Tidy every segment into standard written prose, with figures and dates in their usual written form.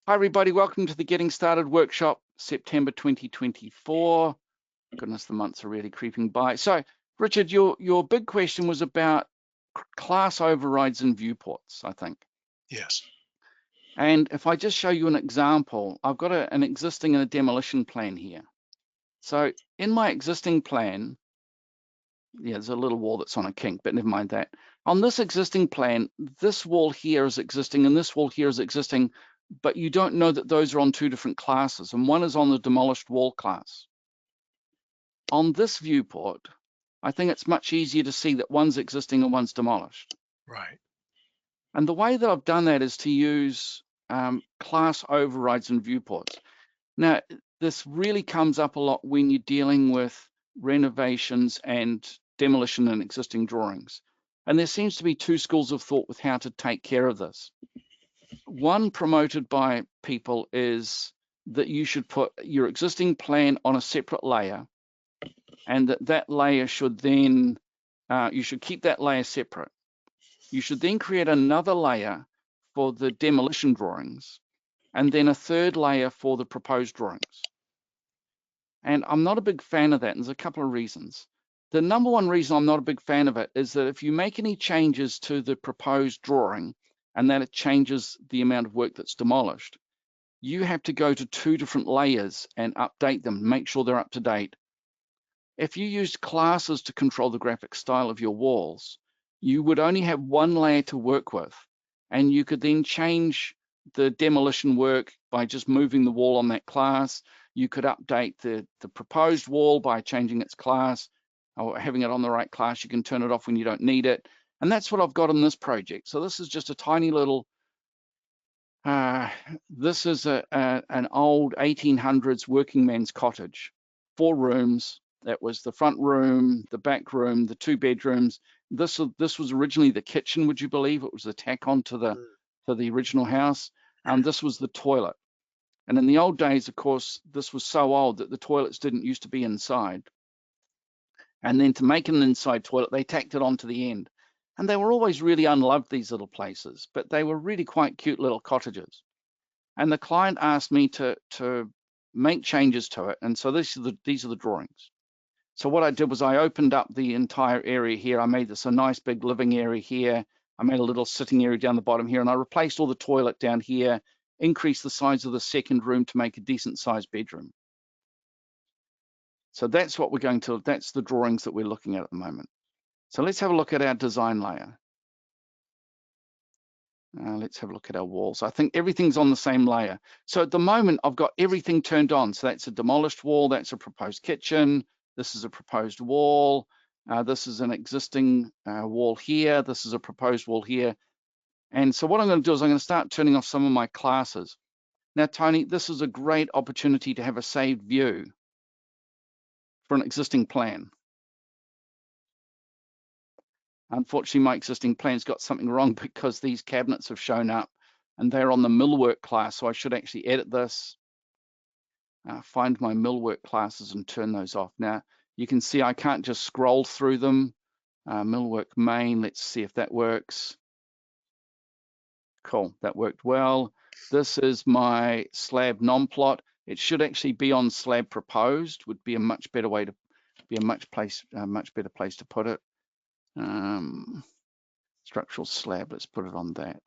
Hi everybody, welcome to the Getting Started workshop, September 2024. Goodness, the months are really creeping by. So, Richard, your big question was about class overrides and viewports, I think. Yes. And if I just show you an example, I've got an existing and a demolition plan here. So in my existing plan, yeah, there's a little wall that's on a kink, but never mind that. On this existing plan, this wall here is existing and this wall here is existing, but you don't know that those are on two different classes, and one is on the demolished wall class. On this viewport, I think it's much easier to see that one's existing and one's demolished. Right. And the way that I've done that is to use class overrides and viewports. Now, this really comes up a lot when you're dealing with renovations and demolition in existing drawings. And there seems to be two schools of thought with how to take care of this. One promoted by people is that you should put your existing plan on a separate layer, and that layer should then, you should keep that layer separate. You should then create another layer for the demolition drawings, and then a third layer for the proposed drawings. And I'm not a big fan of that, and there's a couple of reasons. The number one reason I'm not a big fan of it is that if you make any changes to the proposed drawing and that it changes the amount of work that's demolished, you have to go to two different layers and update them, make sure they're up to date. If you used classes to control the graphic style of your walls, you would only have one layer to work with, and you could then change the demolition work by just moving the wall on that class. You could update the proposed wall by changing its class or having it on the right class. You can turn it off when you don't need it. And that's what I've got in this project. So this is just a tiny little, this is an old 1800s working man's cottage, 4 rooms. That was the front room, the back room, the 2 bedrooms. This was originally the kitchen, would you believe? It was the tack on to the original house. This was the toilet. And in the old days, of course, this was so old that the toilets didn't used to be inside. And then to make an inside toilet, they tacked it onto the end. And they were always really unloved, these little places, but they were really quite cute little cottages. And the client asked me to make changes to it. And so these are the drawings. So what I did was I opened up the entire area here. I made this a nice big living area here. I made a little sitting area down the bottom here, and I replaced all the toilet down here, increased the size of the second room to make a decent sized bedroom. So that's what we're going to, that's the drawings that we're looking at the moment. So let's have a look at our design layer. Let's have a look at our walls. I think everything's on the same layer. So at the moment, I've got everything turned on. So that's a demolished wall, that's a proposed kitchen, this is a proposed wall, this is an existing wall here, this is a proposed wall here. And so what I'm going to do is I'm going to start turning off some of my classes. Now, Tony, this is a great opportunity to have a saved view for an existing plan. Unfortunately, my existing plan's got something wrong because these cabinets have shown up and they're on the millwork class. So I should actually edit this, find my millwork classes and turn those off. Now, you can see I can't just scroll through them. Millwork main, let's see if that works. Cool, that worked well. This is my slab non-plot. It should actually be on slab proposed, would be a much better way to be a much better place to put it. Structural slab, let's put it on that.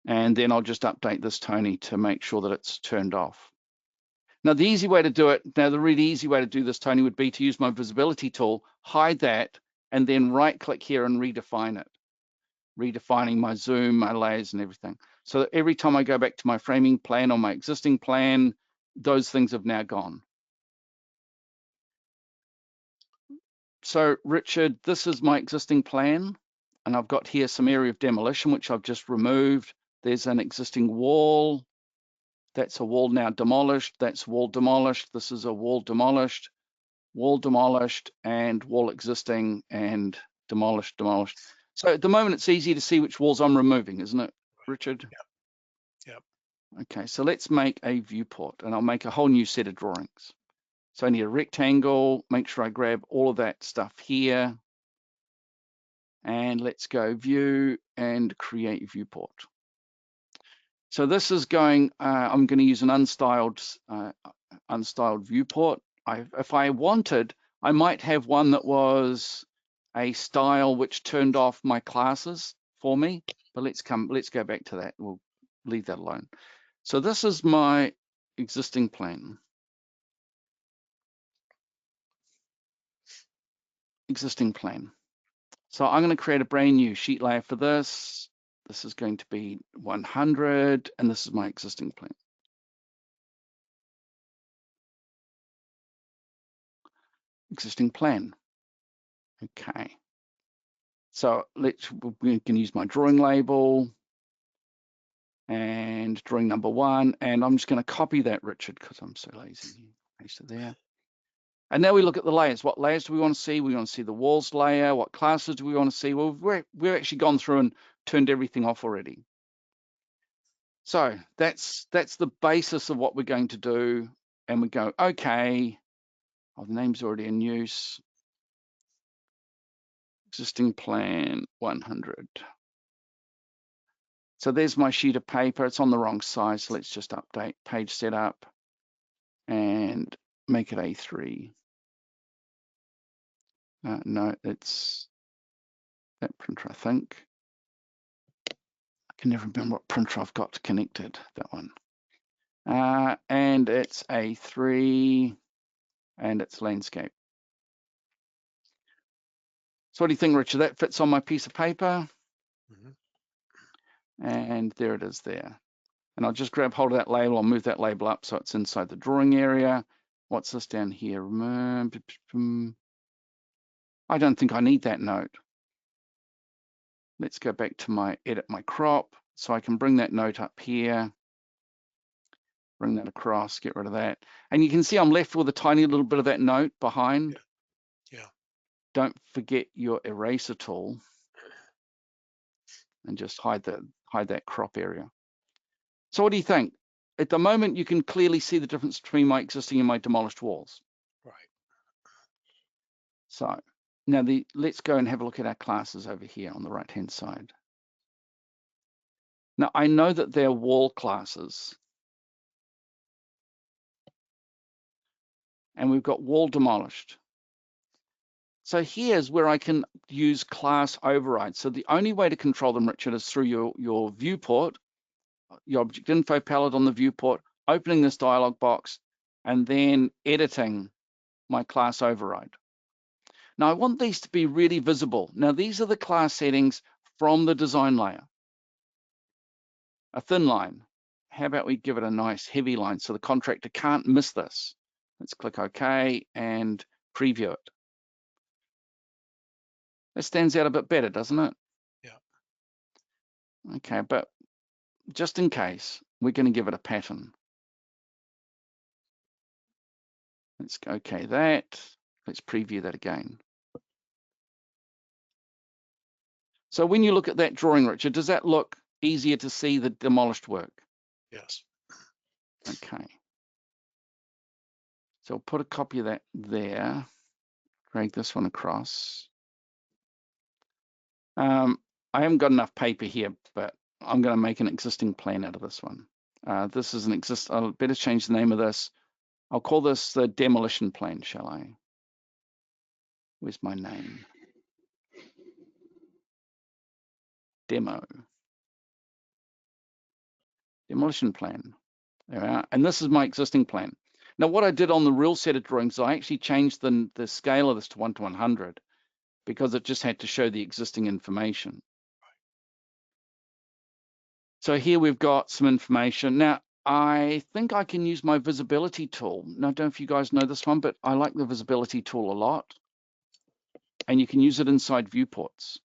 And then I'll just update this, Tony, to make sure that it's turned off. Now, the easy way to do it, the really easy way to do this, Tony, would be to use my visibility tool, hide that, and then right click here and redefine it. Redefining my zoom, my layers and everything. So that every time I go back to my framing plan or my existing plan, those things have now gone. So Richard, this is my existing plan, and I've got here some area of demolition, which I've just removed. There's an existing wall. That's a wall now demolished. That's wall demolished. This is a wall demolished, and wall existing and demolished. So at the moment, it's easy to see which walls I'm removing, isn't it, Richard? Yep. Okay, so let's make a viewport, and I'll make a whole new set of drawings. So I need a rectangle, make sure I grab all of that stuff here. And let's go view and create viewport. So this is going, I'm going to use an unstyled viewport. If I wanted, I might have one that was a style which turned off my classes for me, but let's go back to that. We'll leave that alone. So this is my existing plan. So I'm going to create a brand new sheet layer for this. This is going to be 100, and this is my existing plan. Okay. So we can use my drawing label and drawing number 1, and I'm just going to copy that, Richard, because I'm so lazy. Paste it there. And now we look at the layers. What layers do we want to see? We want to see the walls layer. What classes do we want to see? Well, we've actually gone through and turned everything off already. So that's the basis of what we're going to do. And we go, okay, the name's already in use. Existing plan 100. So there's my sheet of paper. It's on the wrong size. So let's just update page setup and make it A3. No, it's that printer, I think. I can never remember what printer I've got connected, that one. And it's A3 and it's landscape. So what do you think, Richard? That fits on my piece of paper? Mm-hmm. And there it is there. And I'll just grab hold of that label. I'll move that label up so it's inside the drawing area. What's this down here? I don't think I need that note. Let's go back to my edit my crop. So I can bring that note up here, bring that across, get rid of that. And you can see I'm left with a tiny little bit of that note behind. Yeah. Don't forget your eraser tool and just hide that crop area. So what do you think? At the moment, you can clearly see the difference between my existing and my demolished walls. Right. So now let's go and have a look at our classes over here on the right-hand side. Now I know that they're wall classes. And we've got wall demolished. So here's where I can use class overrides. So the only way to control them, Richard, is through your viewport, your object info palette on the viewport, opening this dialog box, and then editing my class override. Now I want these to be really visible. Now these are the class settings from the design layer. A thin line. How about we give it a nice heavy line so the contractor can't miss this? Let's click OK and preview it. It stands out a bit better, doesn't it? Yeah. Okay, but just in case, we're going to give it a pattern. Let's OK that. Let's preview that again. So when you look at that drawing, Richard, does that look easier to see the demolished work? Yes. Okay. So I'll put a copy of that there. Drag this one across. I haven't got enough paper here, but I'm going to make an existing plan out of this one. This is an I'll better change the name of this. I'll call this the demolition plan, shall I? Where's my name? Demo. Demolition plan. There we are. And this is my existing plan. Now, what I did on the real set of drawings, I actually changed the scale of this to 1:100 because it just had to show the existing information. So here we've got some information. Now, I think I can use my visibility tool. Now, I don't know if you guys know this one, but I like the visibility tool a lot. And you can use it inside viewports.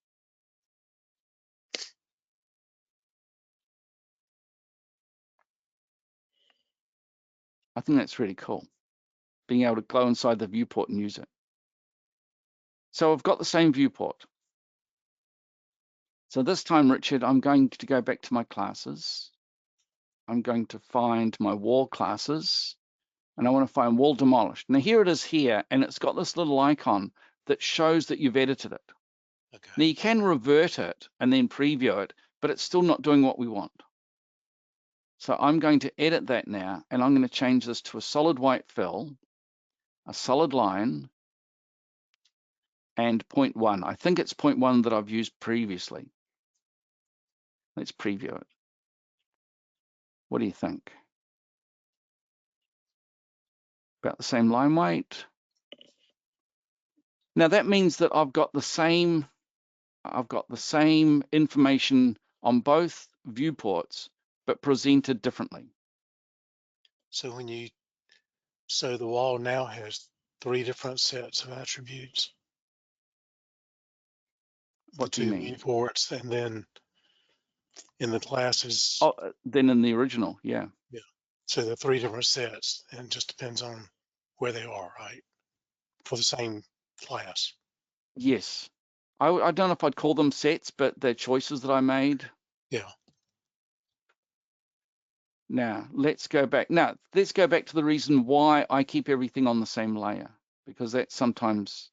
I think that's really cool, being able to go inside the viewport and use it. So I've got the same viewport. So this time, Richard, I'm going to go back to my classes. I'm going to find my wall classes, and I want to find wall demolished. Now here it is here, and it's got this little icon that shows that you've edited it. Okay. Now you can revert it and then preview it, but it's still not doing what we want. So I'm going to edit that now, and I'm going to change this to a solid white fill, a solid line, and 0.1. I think it's 0.1 that I've used previously. Let's preview it. What do you think? About the same line weight. Now that means that I've got the same information on both viewports, but presented differently. So so the wall now has 3 different sets of attributes. What The do you 2 mean? viewports, and then in the classes, Oh, then in the original, yeah. yeah. So the 3 different sets, and it just depends on where they are, right? For the same class. Yes. I don't know if I'd call them sets, but they're choices that I made. Yeah. Now, let's go back. Now, let's go back to the reason why I keep everything on the same layer, because that sometimes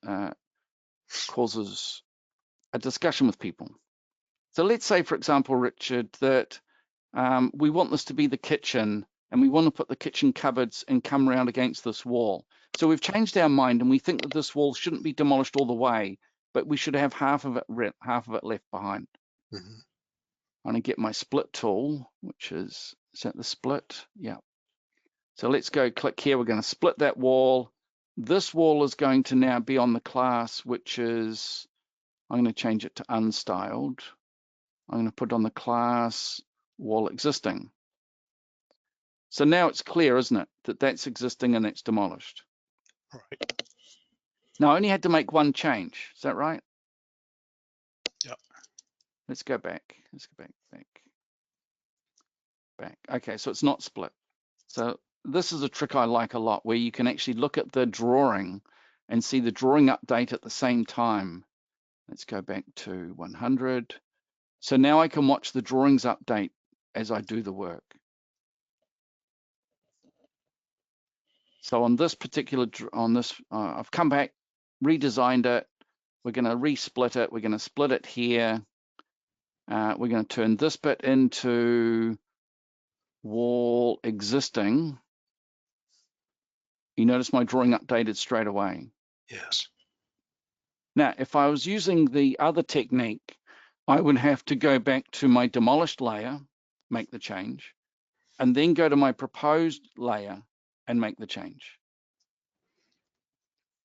causes a discussion with people. So let's say, for example, Richard, that we want this to be the kitchen, and we want to put the kitchen cupboards and come around against this wall. So we've changed our mind, and we think that this wall shouldn't be demolished all the way, but we should have half of it left behind. Mm-hmm. I'm going to get my split tool, which is that the split? Yeah. So let's go click here. We're going to split that wall. This wall is going to now be on the class, which is, I'm going to change it to unstyled. I'm going to put on the class wall existing. So now it's clear, isn't it, that that's existing and that's demolished. Right. Now I only had to make one change. Is that right? Yep. Let's go back. Let's go back. Okay, so it's not split. So this is a trick I like a lot, where you can actually look at the drawing and see the drawing update at the same time. Let's go back to 100. So now I can watch the drawings update as I do the work. So on this particular, I've come back, redesigned it. We're going to resplit it. We're going to split it here. We're going to turn this bit into wall existing. You notice my drawing updated straight away. Yes. Now, if I was using the other technique, I would have to go back to my demolished layer, make the change, and then go to my proposed layer and make the change.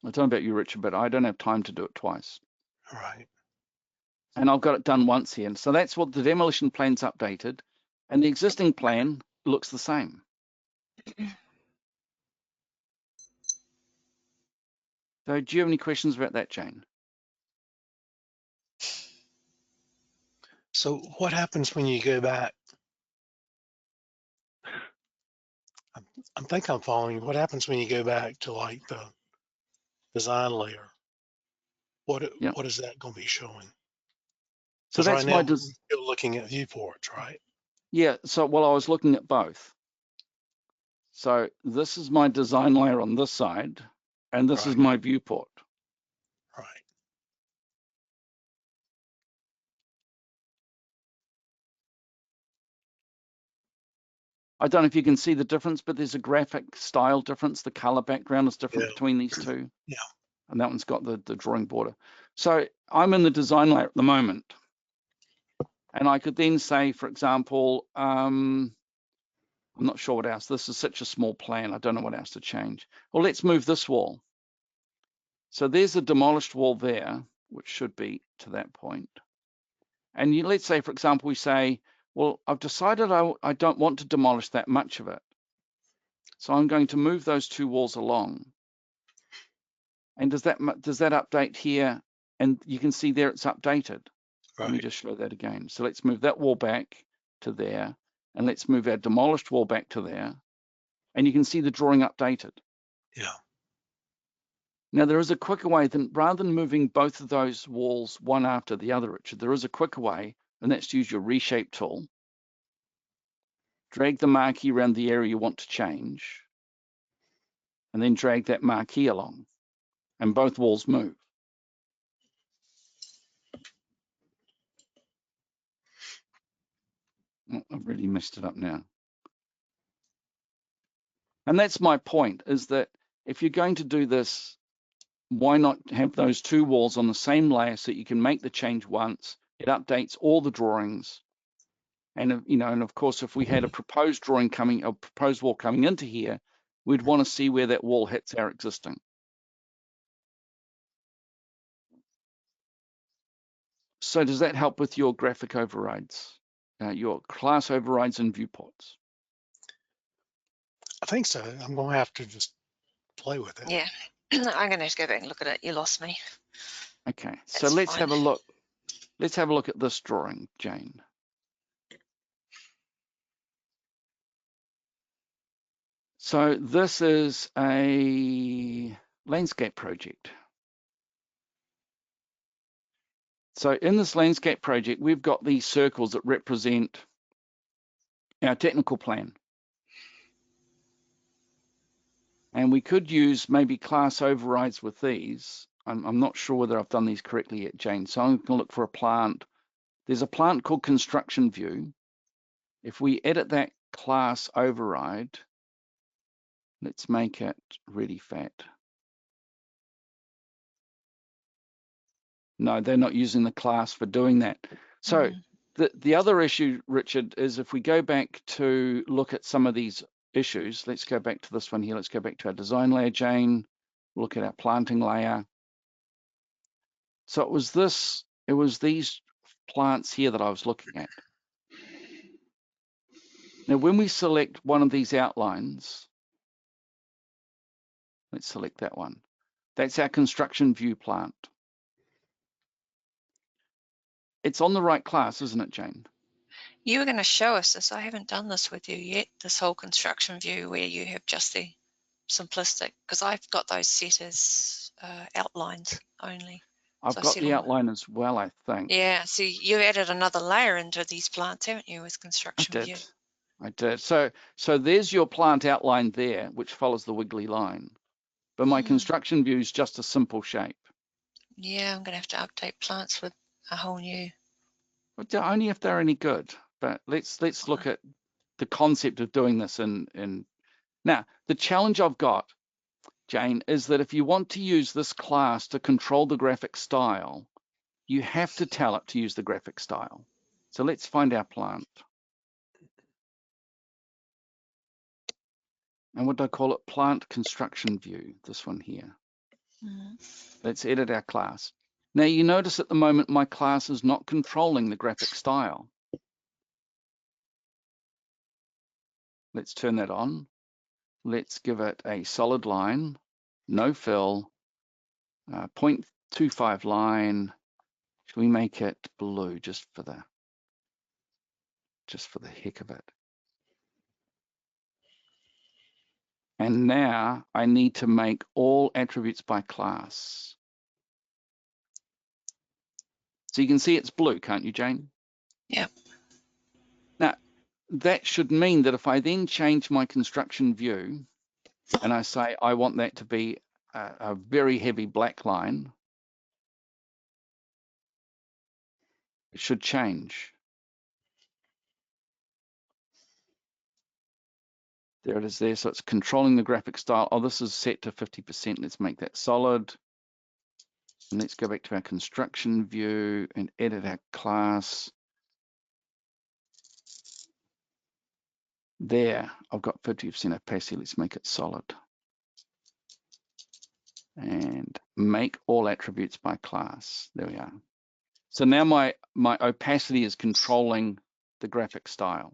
I don't know about you, Richard, but I don't have time to do it twice. Right. And I've got it done once here. And so that's what the demolition plan's updated, and the existing plan looks the same. So do you have any questions about that, Jane? So what happens when you go back? I think I'm following you. What happens when you go back to like the design layer? What is that going to be showing? So Because right that's now my, we're still looking at viewports, right? yeah, so well, I was looking at both. So this is my design layer on this side, and this is Right. my viewport. Right. I don't know if you can see the difference, but there's a graphic style difference. The color background is different Yeah. between these two. Yeah. And that one's got the drawing border. So I'm in the design layer at the moment. And I could then say, for example, I'm not sure what else. This is such a small plan. I don't know what else to change. Well, let's move this wall. So there's a demolished wall there, which should be to that point. And let's say, for example, we say, well, I've decided I don't want to demolish that much of it. So I'm going to move those two walls along. And does that update here? And you can see there it's updated. Let me Right. just show that again. So let's move that wall back to there, and let's move our demolished wall back to there. And you can see the drawing updated. Yeah. Now there is a quicker way than, rather than moving both of those walls one after the other, Richard, there is a quicker way, and that's to use your reshape tool. Drag the marquee around the area you want to change, and then drag that marquee along, and both walls move. Oh, I've really messed it up now. And that's my point, is that if you're going to do this, why not have those two walls on the same layer so you can make the change once, it updates all the drawings. And, you know, and of course, if we had a proposed drawing coming, a proposed wall coming into here, we'd want to see where that wall hits our existing. So does that help with your graphic overrides, your class overrides and viewports? I think so. I'm going to have to just play with it. Yeah, I'm going to have to go back and look at it. You lost me. Okay, so That's let's fine. have a look. Let's have a look at this drawing, Jane. So this is a landscape project. So in this landscape project, we've got these circles that represent our technical plan. And we could use maybe class overrides with these. I'm not sure whether I've done these correctly yet, Jane. So I'm going to look for a plant. There's a plant called construction view. If we edit that class override, let's make it really fat. No, they're not using the class for doing that. So the other issue, Richard, is if we go back to look at some of these issues, let's go back to this one here. Let's go back to our design layer, Jane. Look at our planting layer. So it was these plants here that I was looking at. Now, when we select one of these outlines, let's select that one. That's our construction view plant. It's on the right class, isn't it, Jane? You were going to show us this. I haven't done this with you yet, this whole construction view where you have just the simplistic, because I've got those set as outlines only. I've got the outline as well, I think. Yeah, so you added another layer into these plants, haven't you, with construction view? I did. So there's your plant outline there, which follows the wiggly line. But my construction view is just a simple shape. Yeah, I'm going to have to update plants with a whole new. But only if they're any good. But let's look at the concept of doing this. Now, the challenge I've got, Jane, is that if you want to use this class to control the graphic style, you have to tell it to use the graphic style. So let's find our plant. And what do I call it? Plant construction view, this one here. Let's edit our class. Now you notice at the moment my class is not controlling the graphic style. Let's turn that on. Let's give it a solid line, no fill, 0.25 line. Should we make it blue just for the heck of it? And now I need to make all attributes by class. So you can see it's blue, can't you, Jane? Yeah. Now, that should mean that if I then change my construction view and I say I want that to be a very heavy black line, it should change. There it is there. So it's controlling the graphic style. Oh, this is set to 50%. Let's make that solid. And let's go back to our construction view and edit our class. There, I've got 50% opacity. Let's make it solid. And make all attributes by class. There we are. So now my opacity is controlling the graphic style.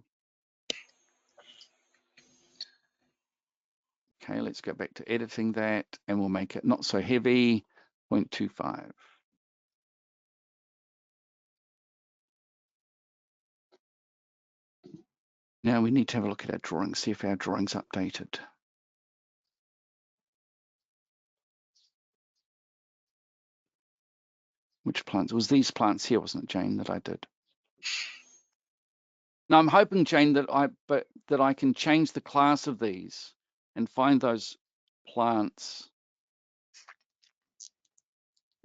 Okay, let's go back to editing that and we'll make it not so heavy, 0.25. Now we need to have a look at our drawings, see if our drawing's updated. Which plants? It was these plants here, wasn't it, Jane, that I did? Now I'm hoping, Jane, that I can change the class of these and find those plants.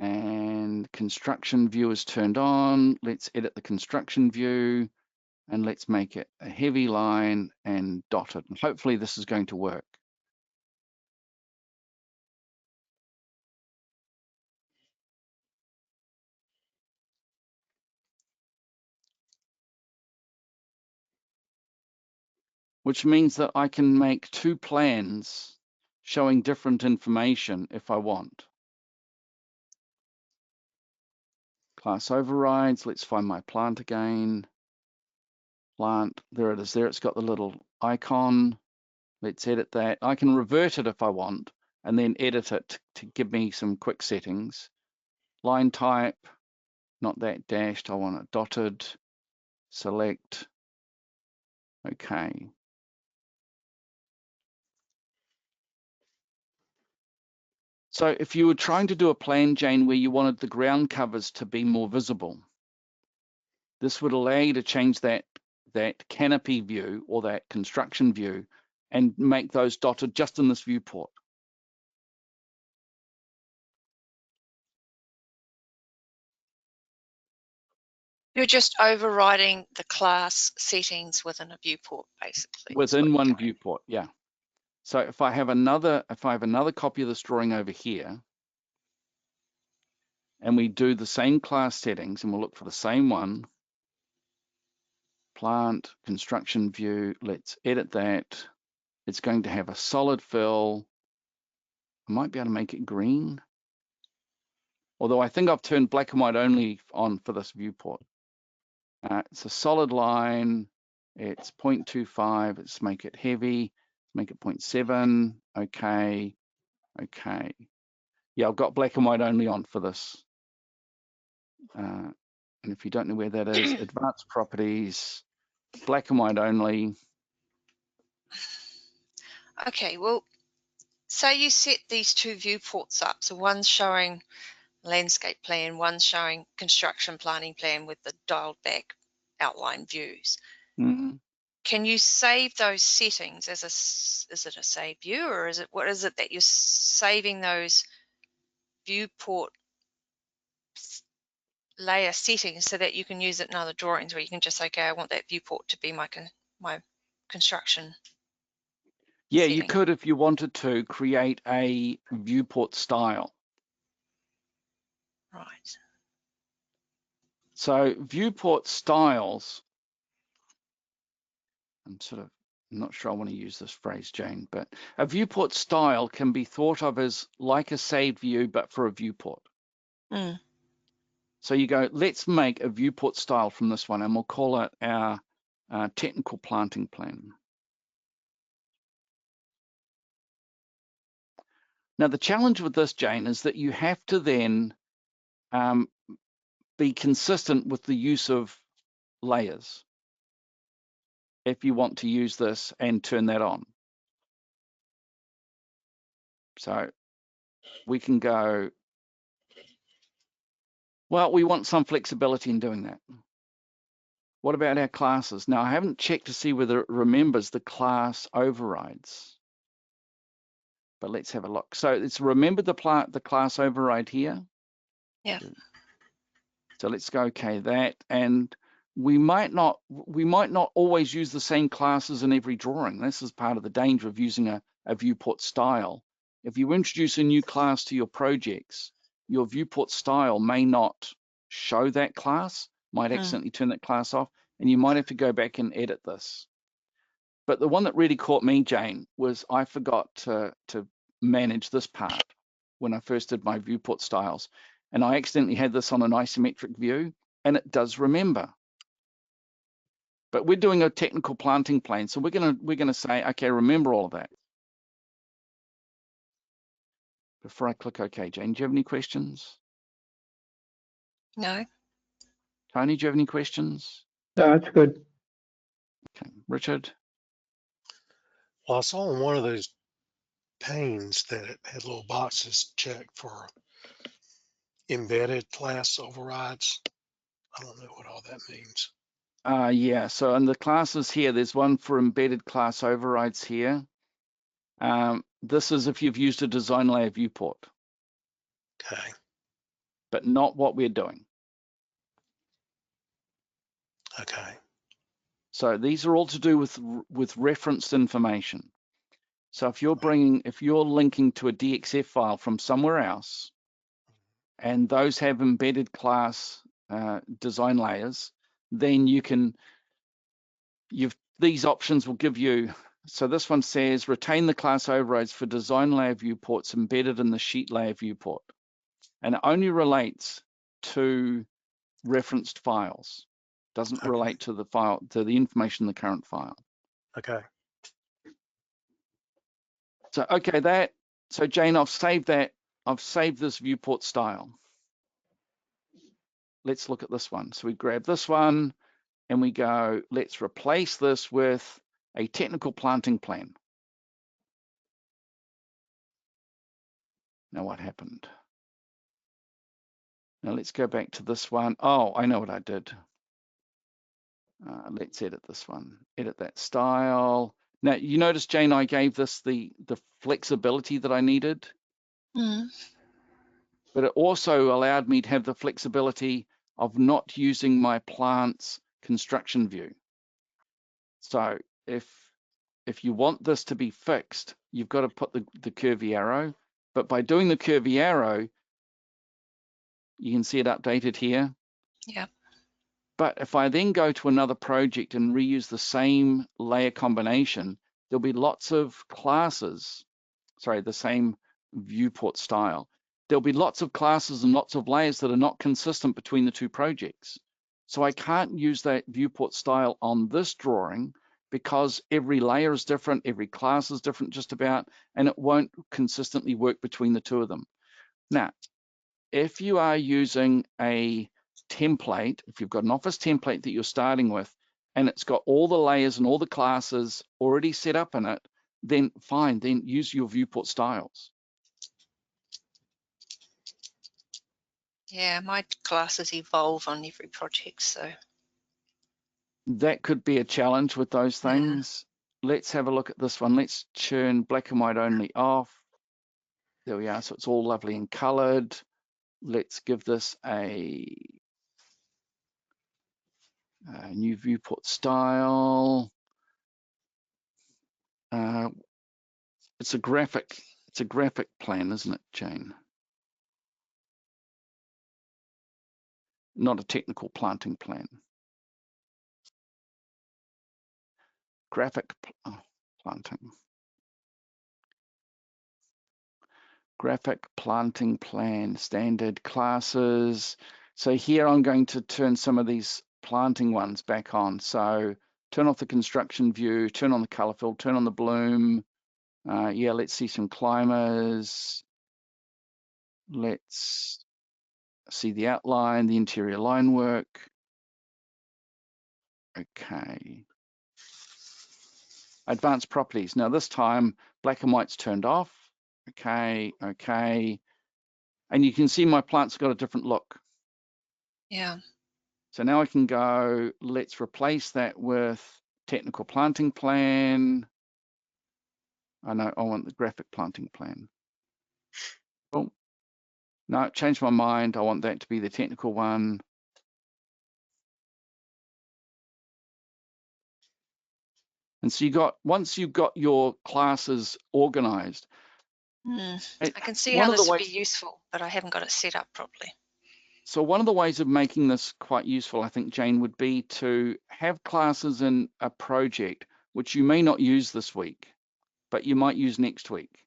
And construction view is turned on. Let's edit the construction view and let's make it a heavy line and dotted. And hopefully this is going to work. which means that I can make 2 plans showing different information if I want. Class overrides, let's find my plant again. Plant, there it is there, it's got the little icon. Let's edit that. I can revert it if I want, and then edit it to give me some quick settings. Line type, not that dashed, I want it dotted. Select, okay. So if you were trying to do a plan, Jane, where you wanted the ground covers to be more visible, this would allow you to change that canopy view or that construction view and make those dotted just in this viewport. You're just overriding the class settings within a viewport, basically. Within one viewport, yeah. So if I have another copy of this drawing over here, and we do the same class settings, and we'll look for the same one, plant, construction view, let's edit that. It's going to have a solid fill. I might be able to make it green. Although I think I've turned black and white only on for this viewport. It's a solid line. It's 0.25. Let's make it heavy. Make it 0.7. Okay. Okay. Yeah, I've got black and white only on for this. And if you don't know where that is, advanced properties, black and white only. Okay, well, say you set these 2 viewports up. So one's showing landscape plan, one's showing construction planning plan with the dialed back outline views. Mm-hmm. Can you save those settings as is it a save view, or is it, what is it that you're saving those viewport layer settings so that you can use it in other drawings where you can just say, okay, I want that viewport to be my construction Yeah, setting. you could, if you wanted to, create a viewport style. Right. So viewport styles, I'm not sure I want to use this phrase, Jane, but a viewport style can be thought of as like a saved view, but for a viewport. Mm. So you go, let's make a viewport style from this one, and we'll call it our technical planting plan. Now, the challenge with this, Jane, is that you have to then be consistent with the use of layers if you want to use this and turn that on. So we can go, well, we want some flexibility in doing that. What about our classes? Now, I haven't checked to see whether it remembers the class overrides, but let's have a look. So it's remembered the class override here. Yeah. So let's go, okay, that, and we might not always use the same classes in every drawing. This is part of the danger of using a viewport style. If you introduce a new class to your projects, your viewport style may not show that class, might accidentally turn that class off, and you might have to go back and edit this. But the one that really caught me, Jane, was I forgot to manage this part when I first did my viewport styles. And I accidentally had this on an isometric view, and it does remember. But we're doing a technical planting plan, so we're gonna say, okay, remember all of that. Before I click OK, Jane, do you have any questions? No. Tony, do you have any questions? No, that's good. Okay, Richard. Well, I saw in one of those panes that it had little boxes checked for embedded class overrides. I don't know what all that means. Yeah, so in the classes here, there's one for embedded class overrides here. This is if you've used a design layer viewport. Okay. But not what we're doing. Okay. So these are all to do with referenced information. So if you're linking to a DXF file from somewhere else, and those have embedded class design layers, then you've these options will give you, so this one says retain the class overrides for design layer viewports embedded in the sheet layer viewport. And it only relates to referenced files. Doesn't Okay. relate to the file, to the information in the current file. Okay. So, okay, so Jane, I've saved that. I've saved this viewport style. Let's look at this one. So we grab this one and we go, let's replace this with a technical planting plan. Now what happened? Now let's go back to this one. Oh, I know what I did. Let's edit this one, edit that style. Now you notice, Jane, I gave this the flexibility that I needed, but it also allowed me to have the flexibility of not using my plant's construction view. So if you want this to be fixed, you've got to put the curvy arrow, but by doing the curvy arrow, you can see it updated here. Yeah. But if I then go to another project and reuse the same layer combination, there'll be lots of classes, sorry, the same viewport style. There'll be lots of classes and lots of layers that are not consistent between the two projects. So I can't use that viewport style on this drawing because every layer is different, every class is different just about, and it won't consistently work between the two of them. Now, if you are using a template, if you've got an Office template that you're starting with, and it's got all the layers and all the classes already set up in it, then fine, then use your viewport styles. Yeah, my classes evolve on every project, so. That could be a challenge with those things. Yeah. Let's have a look at this one. Let's turn black and white only off. There we are, so it's all lovely and colored. Let's give this a new viewport style. It's a graphic plan, isn't it, Jane? Not a technical planting plan. Graphic planting. Graphic planting plan, standard classes. So here I'm going to turn some of these planting ones back on. So turn off the construction view, turn on the color fill, turn on the bloom. Yeah, let's see some climbers. Let's see the outline, the interior line work. Okay. Advanced properties. Now this time, black and white's turned off. Okay, okay. And you can see my plant's got a different look. Yeah. So now I can go, let's replace that with technical planting plan. I know I want the graphic planting plan. Oh, no, changed my mind. I want that to be the technical one. And so once you've got your classes organized. I can see one how of the this would ways, be useful, but I haven't got it set up properly. So one of the ways of making this quite useful, I think, Jane, would be to have classes in a project which you may not use this week, but you might use next week.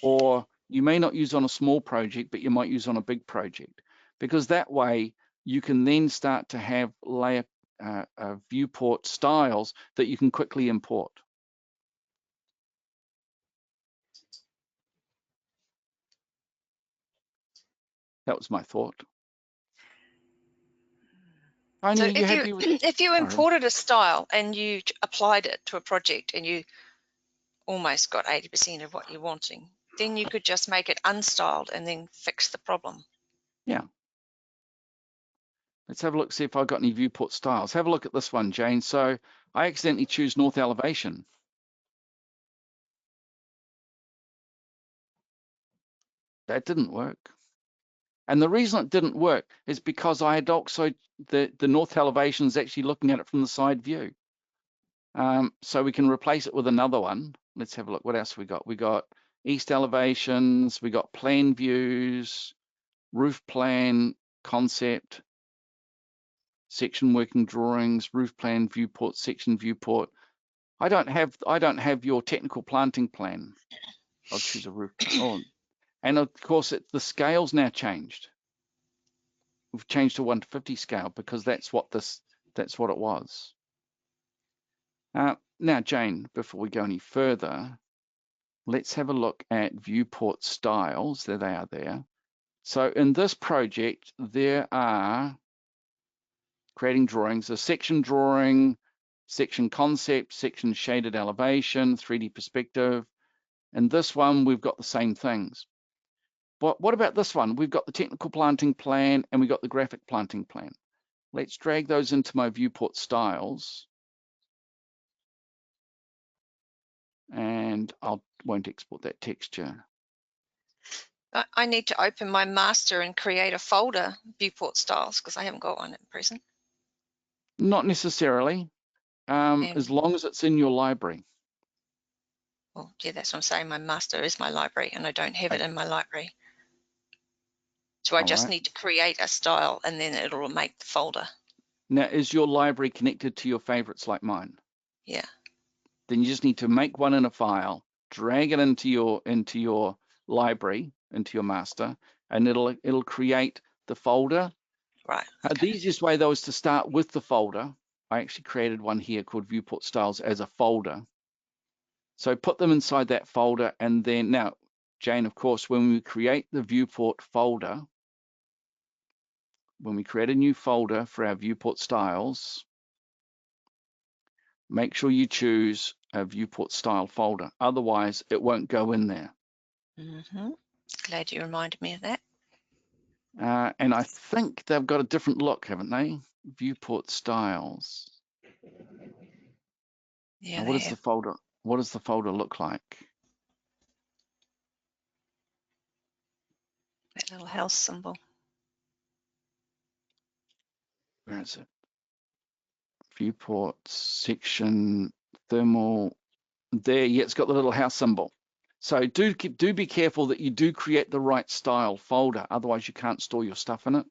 Or you may not use on a small project, but you might use on a big project. Because that way you can then start to have layer viewport styles that you can quickly import. That was my thought. So You happy with if you imported a style and you applied it to a project and you almost got 80% of what you're wanting, then you could just make it unstyled and then fix the problem. Yeah. Let's have a look, see if I've got any viewport styles. Have a look at this one, Jane. So I accidentally choose north elevation. That didn't work. And the reason it didn't work is because I had also, the north elevation is actually looking at it from the side view. So we can replace it with another one. Let's have a look. What else we got? We got east elevations, we got plan views, roof plan, concept, section working drawings, roof plan, viewport, section viewport. I don't have your technical planting plan. I'll choose a roof. Oh, and of course the scale's now changed. We've changed to 1:50 scale because that's what it was. Now, Jane, before we go any further, let's have a look at viewport styles. There they are there. So in this project, there are creating drawings, a section drawing, section concept, section shaded elevation, 3D perspective. And this one, we've got the same things. But what about this one? We've got the technical planting plan and we've got the graphic planting plan. Let's drag those into my viewport styles. And I won't export that texture. I need to open my master and create a folder, viewport styles, because I haven't got one at present. Not necessarily, as long as it's in your library. Well, yeah, that's what I'm saying. My master is my library and I don't have it in my library. So I just need to create a style and then it'll make the folder. Now, is your library connected to your favorites like mine? Yeah. Then you just need to make one in a file, drag it into your library, into your master, and it'll create the folder. Right. Okay. The easiest way though is to start with the folder. I actually created one here called Viewport Styles as a folder. So put them inside that folder, and then now, Jane, of course, when we create the viewport folder, when we create a new folder for our viewport styles, make sure you choose a viewport style folder. Otherwise, it won't go in there. Mm-hmm. Glad you reminded me of that. And I think they've got a different look, haven't they? Viewport styles. Yeah. What does the folder look like? That little house symbol. Where is it? Viewports, section, thermal. There, yeah, it's got the little house symbol. So do be careful that you do create the right style folder. Otherwise, you can't store your stuff in it.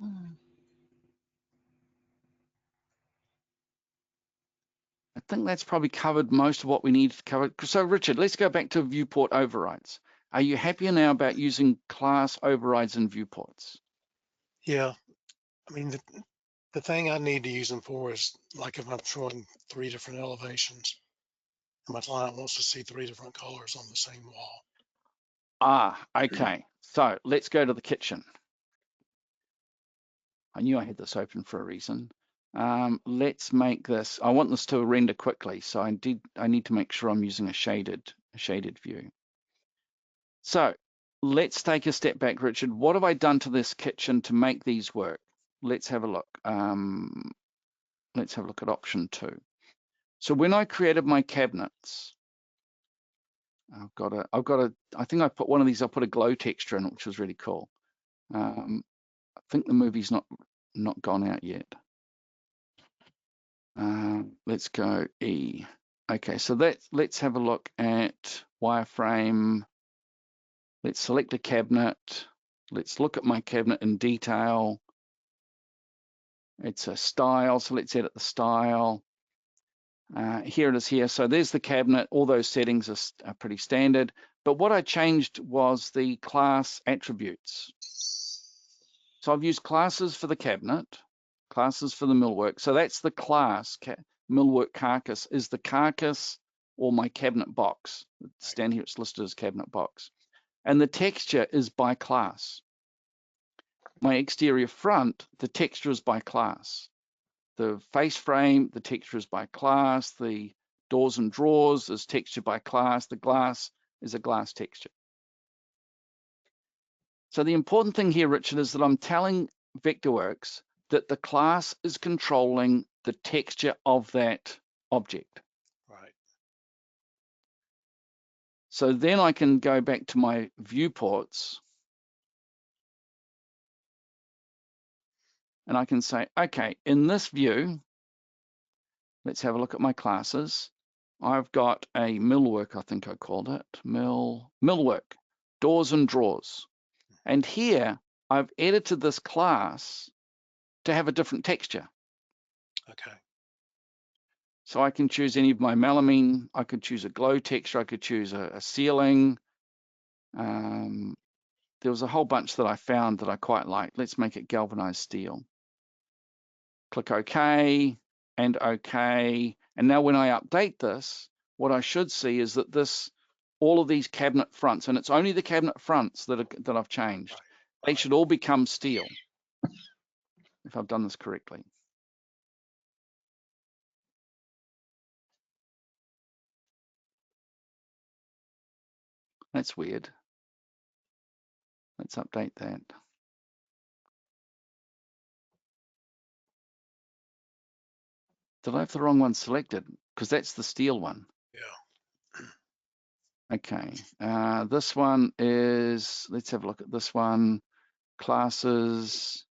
Mm. I think that's probably covered most of what we need to cover. So, Richard, let's go back to viewport overrides. Are you happier now about using class overrides in viewports? Yeah, I mean, the thing I need to use them for is like if I'm showing 3 different elevations and my client wants to see 3 different colors on the same wall. Okay. So let's go to the kitchen. I knew I had this open for a reason. Let's make this, I want this to render quickly. So I need to make sure I'm using a shaded view. So let's take a step back, Richard. What have I done to this kitchen to make these work? Let's have a look. Let's have a look at option 2. So when I created my cabinets, I think I put one of these, I put a glow texture in it, which was really cool. I think the movie's not gone out yet. Let's go E. Okay, so let's have a look at wireframe. Let's select a cabinet. Let's look at my cabinet in detail. It's a style, so let's edit the style. Here it is here. So there's the cabinet. All those settings are pretty standard. But what I changed was the class attributes. So I've used classes for the cabinet, classes for the millwork. So that's the class. Millwork carcass is the carcass or my cabinet box. It's down here, it's listed as cabinet box. And the texture is by class. My exterior front, the texture is by class. The face frame, the texture is by class. The doors and drawers is texture by class. The glass is a glass texture. So the important thing here, Richard, is that I'm telling Vectorworks that the class is controlling the texture of that object. Right. So then I can go back to my viewports and I can say, okay, in this view, let's have a look at my classes. I've got a millwork, I think I called it, millwork, doors and drawers. And here I've edited this class to have a different texture. Okay. So I can choose any of my melamine. I could choose a glow texture. I could choose a ceiling. There was a whole bunch that I found that I quite liked. Let's make it galvanized steel. Click OK and OK. And now when I update this, what I should see is that all of these cabinet fronts, and it's only the cabinet fronts that I've changed, they should all become steel, if I've done this correctly. That's weird. Let's update that. Did I have the wrong one selected? Because that's the steel one. Yeah. Okay. This one is, let's have a look at this one. Classes,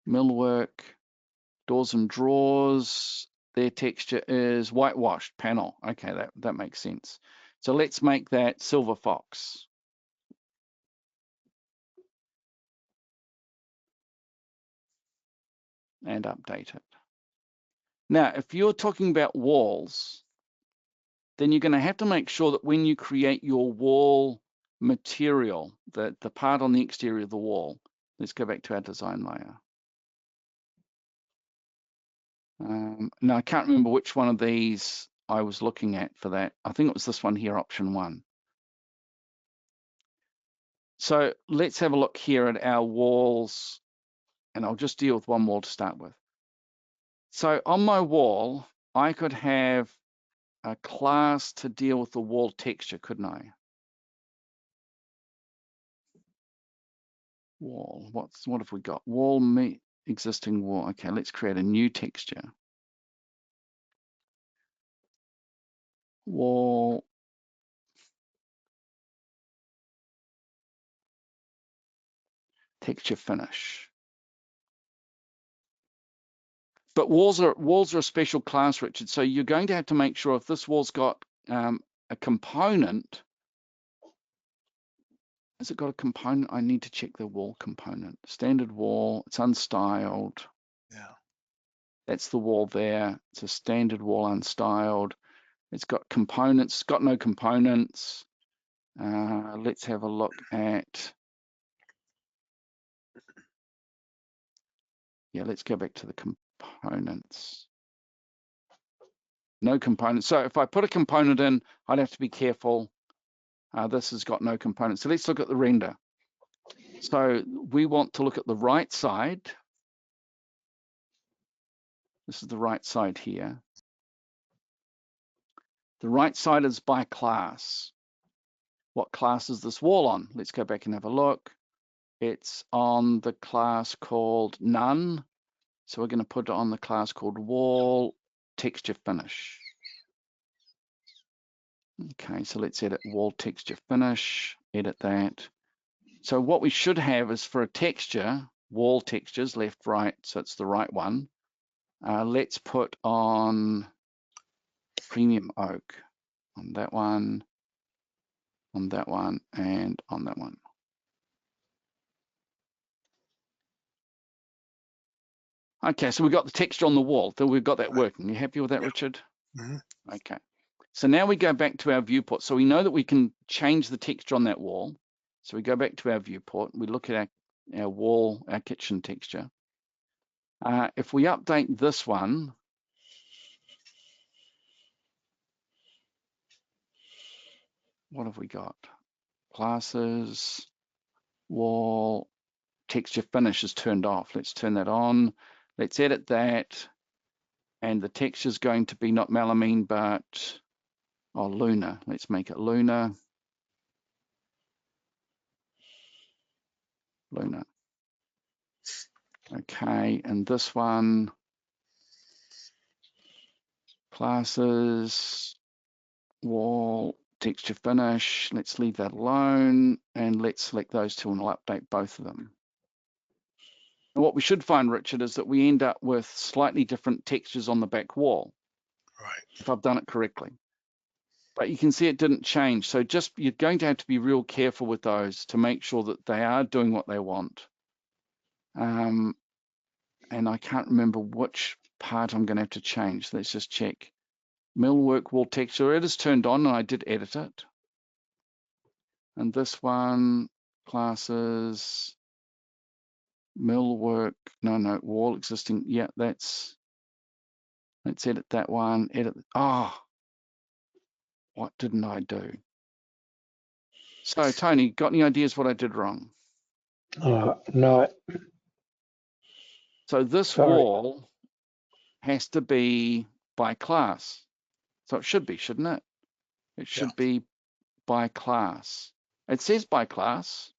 millwork, doors and drawers. Their texture is whitewashed panel. Okay, that makes sense. So let's make that silver fox. And update it. Now, if you're talking about walls, then you're going to have to make sure that when you create your wall material, the part on the exterior of the wall, let's go back to our design layer. Now, I can't remember which one of these I was looking at for that. I think it was this one here, option 1. So let's have a look here at our walls, and I'll just deal with one wall to start with. So on my wall, I could have a class to deal with the wall texture, couldn't I? Wall, what have we got? Wall, existing wall. Okay, let's create a new texture. Wall. Texture finish. But walls are a special class, Richard. So you're going to have to make sure if this wall's got a component. Has it got a component? I need to check the wall component. Standard wall, it's unstyled. Yeah. That's the wall there. It's a standard wall, unstyled. It's got components, it's got no components. Let's have a look at, yeah, let's go back to the components. No components. So if I put a component in, I'd have to be careful. This has got no components. So let's look at the render. So we want to look at the right side. This is the right side here. The right side is by class. What class is this wall on? Let's go back and have a look. It's on the class called None. So we're going to put it on the class called Wall Texture Finish. Okay, so let's edit Wall Texture Finish, edit that. So what we should have is for a texture, wall textures, left, right, so it's the right one. Let's put on Premium Oak on that one, and on that one. Okay, so we've got the texture on the wall. So we've got that working. You happy with that, Yeah. Richard? Mm-hmm. Okay. So now we go back to our viewport. So we know that we can change the texture on that wall. So we go back to our viewport. We look at our wall, our kitchen texture. If we update this one, what have we got? Classes, wall, texture finish is turned off. Let's turn that on. Let's edit that. And the texture is going to be not melamine, but lunar. Let's make it lunar. Lunar. Okay, and this one, classes, wall, texture finish. Let's leave that alone, and let's select those two, and we'll update both of them. And what we should find, Richard, is that we end up with slightly different textures on the back wall. Right. If I've done it correctly. But you can see it didn't change. So you're going to have to be real careful with those to make sure that they are doing what they want. And I can't remember which part I'm going to have to change. Let's just check. Millwork wall texture, it is turned on and I did edit it. And this one, classes, millwork, no, wall existing. Yeah, let's edit that one. What didn't I do? So Tony, got any ideas what I did wrong? No, So this sorry. wall has to be by class. So it should be, shouldn't it? It Yeah. should be by class. It says by class.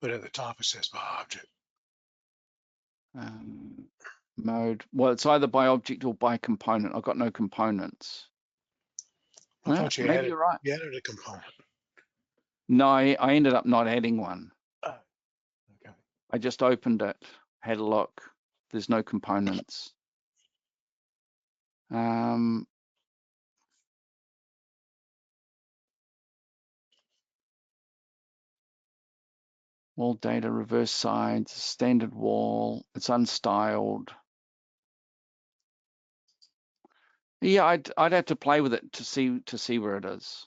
But at the top it says by object. Mode. Well, it's either by object or by component. I've got no components. I thought you Maybe added, you're right. you added a component. No, I ended up not adding one. Oh, okay. I just opened it, had a look. There's no components. Wall data, reverse sides, standard wall. It's unstyled. Yeah, I'd have to play with it to see where it is.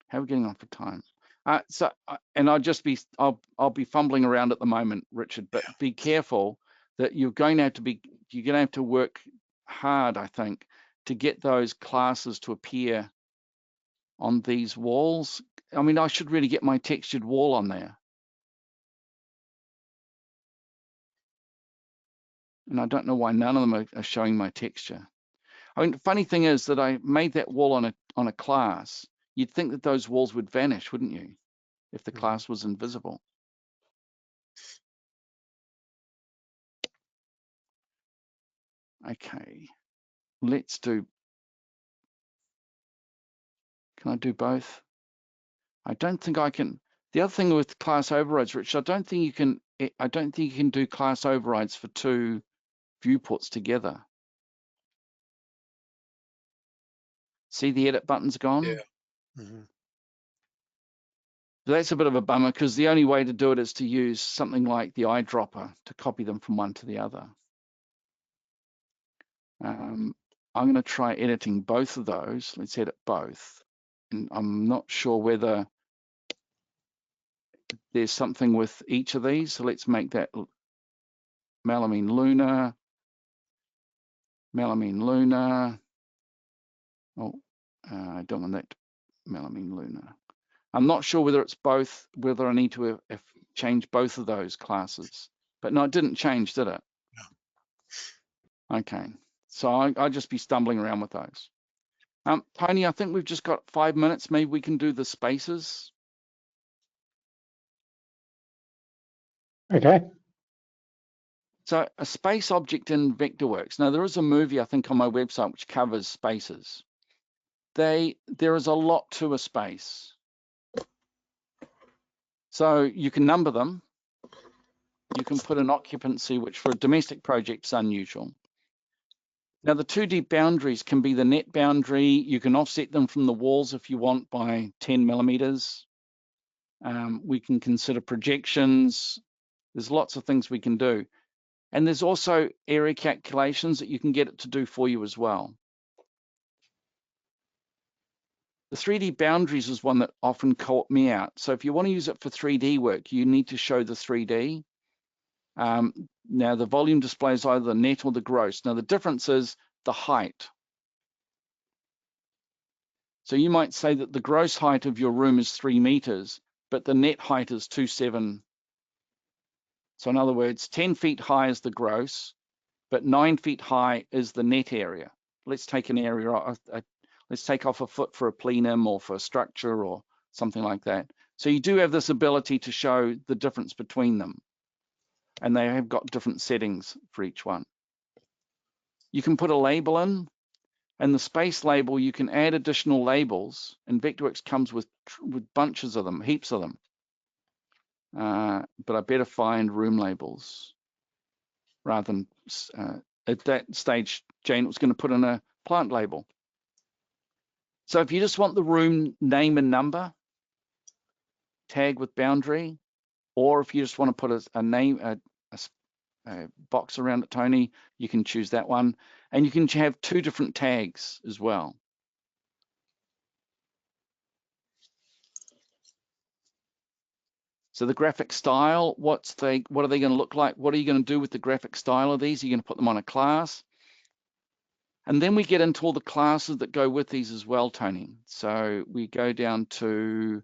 How are we getting on for time? And I'll be fumbling around at the moment, Richard. But be careful that you're going to have to work hard, I think, to get those classes to appear on these walls. I mean, I should really get my textured wall on there. And I don't know why none of them are showing my texture. I mean, the funny thing is that I made that wall on a class. You'd think that those walls would vanish, wouldn't you, if the class was invisible? Okay, let's do. Can I do both? I don't think I can. The other thing with class overrides, Rich, I don't think you can do class overrides for two viewports together. See, the edit button's gone? Yeah. Mm-hmm. That's a bit of a bummer because the only way to do it is to use something like the eyedropper to copy them from one to the other. I'm going to try editing both of those. Let's edit both. And I'm not sure whether there's something with each of these. So let's make that melamine lunar. Oh, I don't want that melamine lunar. I'm not sure whether it's both, whether I need to change both of those classes. But no, it didn't change, did it? No. Okay, so I'll just be stumbling around with those. Tony, I think we've just got 5 minutes. Maybe we can do the spaces. Okay. So a space object in Vectorworks. Now there is a movie, I think, on my website which covers spaces. There is a lot to a space. So you can number them. You can put an occupancy, which for a domestic project is unusual. Now the 2D boundaries can be the net boundary. You can offset them from the walls if you want by 10 millimeters. We can consider projections. There's lots of things we can do. And there's also area calculations that you can get it to do for you as well. The 3D boundaries is one that often caught me out. So if you want to use it for 3D work, you need to show the 3D. Now the volume displays either the net or the gross. Now the difference is the height. So you might say that the gross height of your room is 3 meters, but the net height is 2.7. So in other words, 10 feet high is the gross, but 9 feet high is the net area. Let's take an area, let's take off a foot for a plenum or for a structure or something like that. So you do have this ability to show the difference between them. And they have got different settings for each one. You can put a label in, and the space label, you can add additional labels, and Vectorworks comes with bunches of them, heaps of them. But I better find room labels rather than, at that stage, Jane was going to put in a plant label. So if you just want the room name and number, tag with boundary, or if you just want to put a name, box around it, Tony, you can choose that one. And you can have 2 different tags as well. So the graphic style, what are they going to look like? What are you going to do with the graphic style of these? Are you going to put them on a class? And then we get into all the classes that go with these as well, Tony. So we go down to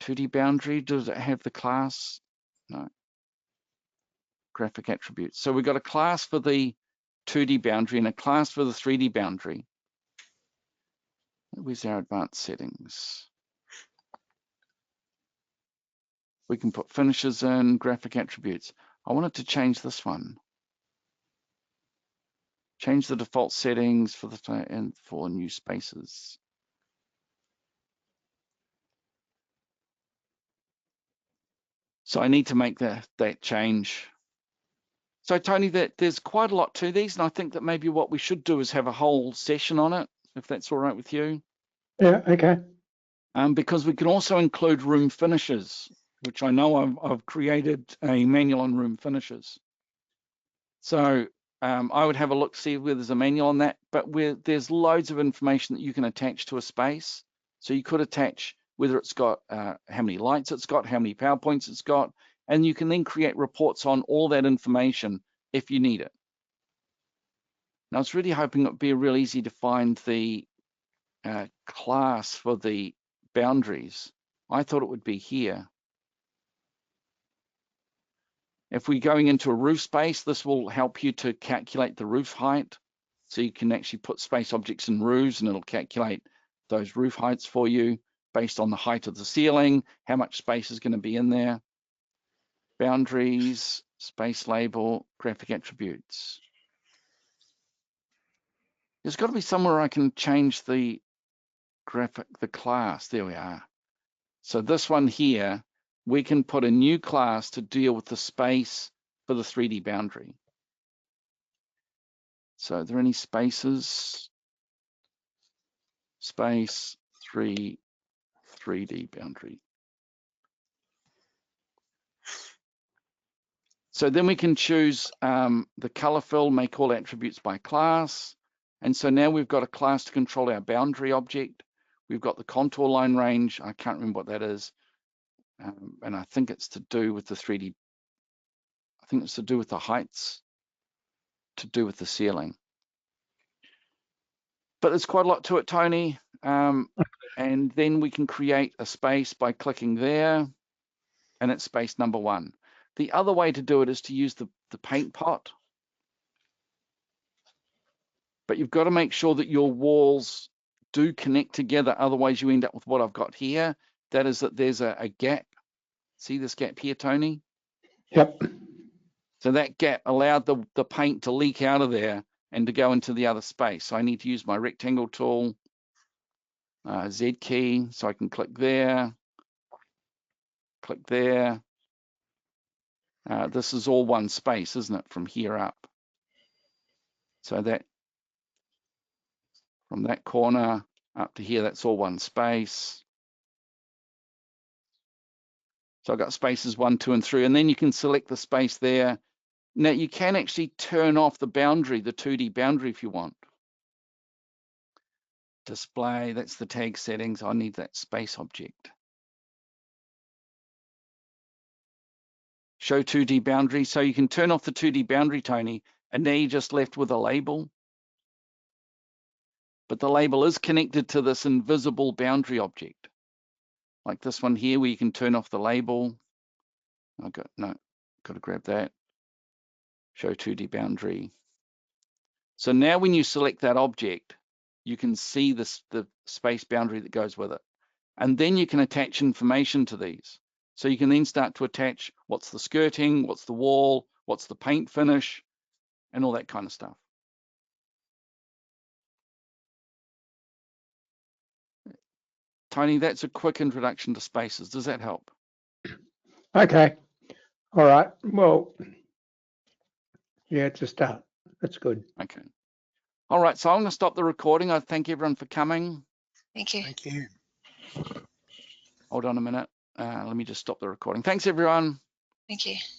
2D boundary. Does it have the class? No. Graphic attributes. So we've got a class for the 2D boundary and a class for the 3D boundary. Where's our advanced settings? We can put finishes in, graphic attributes. I wanted to change this one. Change the default settings for for new spaces. So I need to make that change. So Tony, there's quite a lot to these, and I think that maybe what we should do is have a whole session on it, if that's all right with you. Yeah, okay. Because we can also include room finishes, which I know I've created a manual on room finishes. So I would have a look, see where there's a manual on that, but there's loads of information that you can attach to a space. So you could attach whether it's got how many lights it's got, how many PowerPoints it's got, and you can then create reports on all that information if you need it. Now, I was really hoping it would be real easy to find the class for the boundaries. I thought it would be here. If we're going into a roof space, this will help you to calculate the roof height. So you can actually put space objects in roofs and it'll calculate those roof heights for you based on the height of the ceiling, how much space is going to be in there. Boundaries, space label, graphic attributes. There's got to be somewhere I can change the class. There we are. So this one here, we can put a new class to deal with the space for the 3D boundary. So are there any spaces? Space 3D boundary. So then we can choose the color fill, make all attributes by class. And so now we've got a class to control our boundary object. We've got the contour line range. I can't remember what that is. And I think it's to do with the 3D. I think it's to do with the heights, to do with the ceiling. But there's quite a lot to it, Tony. And then we can create a space by clicking there, and it's space number 1. The other way to do it is to use the paint pot. But you've got to make sure that your walls do connect together. Otherwise, you end up with what I've got here. That is that there's a gap. See this gap here, Tony? Yep. So that gap allowed the paint to leak out of there and to go into the other space. So I need to use my rectangle tool, Z key, so I can click there, click there. This is all one space, isn't it, from here up? So that from that corner up to here, that's all one space. So I've got spaces 1, 2, and 3, and then you can select the space there. Now you can actually turn off the boundary, the 2D boundary if you want. Display, that's the tag settings. I need that space object. Show 2D boundary. So you can turn off the 2D boundary, Tony, and now you're just left with a label. But the label is connected to this invisible boundary object. Like this one here where you can turn off the label. Got to grab that. Show 2D boundary. So now when you select that object, you can see the space boundary that goes with it. And then you can attach information to these. So you can then start to attach what's the skirting, what's the wall, what's the paint finish, and all that kind of stuff. Tony, that's a quick introduction to spaces. Does that help? Okay. All right. Well, yeah, it's a start. That's good. Okay. All right, so I'm going to stop the recording. I thank everyone for coming. Thank you. Thank you. Hold on a minute. Let me just stop the recording. Thanks, everyone. Thank you.